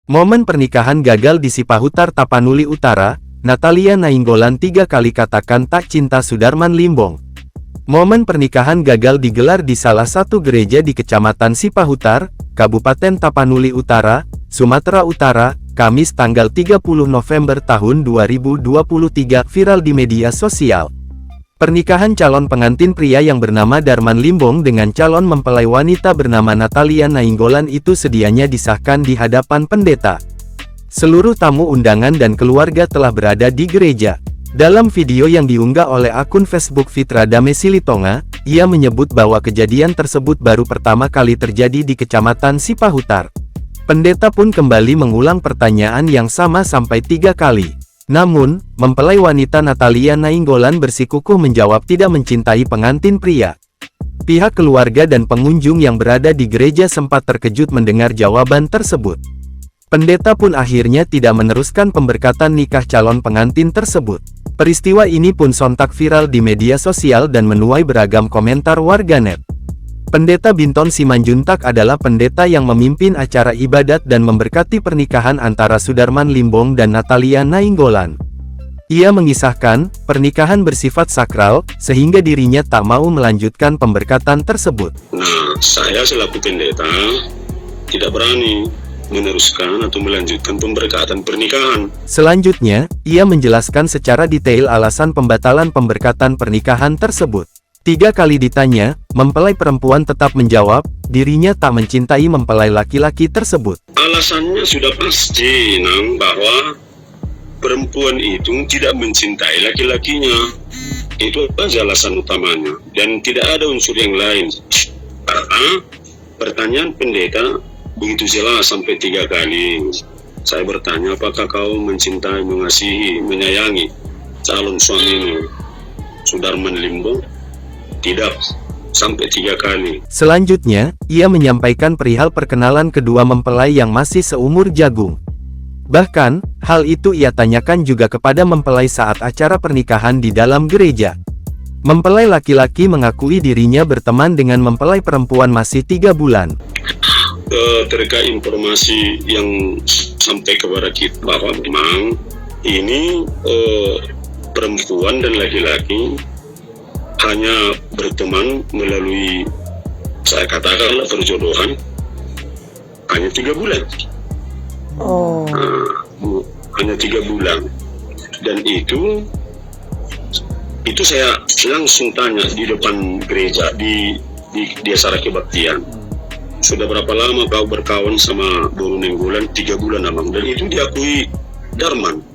Momen pernikahan gagal di Sipahutar Tapanuli Utara, Natalia Nainggolan 3 kali katakan tak cinta Sudarman Limbong. Momen pernikahan gagal digelar di salah satu gereja di Kecamatan Sipahutar, Kabupaten Tapanuli Utara, Sumatera Utara, Kamis tanggal 30 November tahun 2023 viral di media sosial. Pernikahan calon pengantin pria yang bernama Darman Limbong dengan calon mempelai wanita bernama Natalia Nainggolan itu sedianya disahkan di hadapan pendeta. Seluruh tamu undangan dan keluarga telah berada di gereja. Dalam video yang diunggah oleh akun Facebook Fitra Dame Silitonga, ia menyebut bahwa kejadian tersebut baru pertama kali terjadi di Kecamatan Sipahutar. Pendeta pun kembali mengulang pertanyaan yang sama sampai 3 kali. Namun, mempelai wanita Natalia Nainggolan bersikukuh menjawab tidak mencintai pengantin pria. Pihak keluarga dan pengunjung yang berada di gereja sempat terkejut mendengar jawaban tersebut. Pendeta pun akhirnya tidak meneruskan pemberkatan nikah calon pengantin tersebut. Peristiwa ini pun sontak viral di media sosial dan menuai beragam komentar warganet. Pendeta Binton Simanjuntak adalah pendeta yang memimpin acara ibadat dan memberkati pernikahan antara Sudarman Limbong dan Natalia Nainggolan. Ia mengisahkan, pernikahan bersifat sakral, sehingga dirinya tak mau melanjutkan pemberkatan tersebut. Nah, saya selaku pendeta tidak berani meneruskan atau melanjutkan pemberkatan pernikahan. Selanjutnya, ia menjelaskan secara detail alasan pembatalan pemberkatan pernikahan tersebut. 3 kali ditanya, mempelai perempuan tetap menjawab, dirinya tak mencintai mempelai laki-laki tersebut. Alasannya sudah pasti, Nang, bahwa perempuan itu tidak mencintai laki-lakinya. Itu aja alasan utamanya, dan tidak ada unsur yang lain. Karena pertanyaan pendeta begitu jelas sampai 3 kali. Saya bertanya, apakah kau mencintai, mengasihi, menyayangi calon suamimu, Sudarman Limbong? Tidak, sampai 3 kali. Selanjutnya, ia menyampaikan perihal perkenalan kedua mempelai yang masih seumur jagung. Bahkan, hal itu ia tanyakan juga kepada mempelai saat acara pernikahan di dalam gereja. Mempelai laki-laki mengakui dirinya berteman dengan mempelai perempuan masih 3 bulan. Terkait informasi yang sampai kepada kita bahwa memang ini perempuan dan laki-laki hanya berteman melalui, saya katakanlah, perjodohan hanya 3 bulan. Hanya 3 bulan. Dan itu saya langsung tanya di depan gereja di acara kebaktian. Sudah berapa lama kau berkawan sama Boru Nainggolan? 3 bulan, Abang. Dan itu diakui Darman.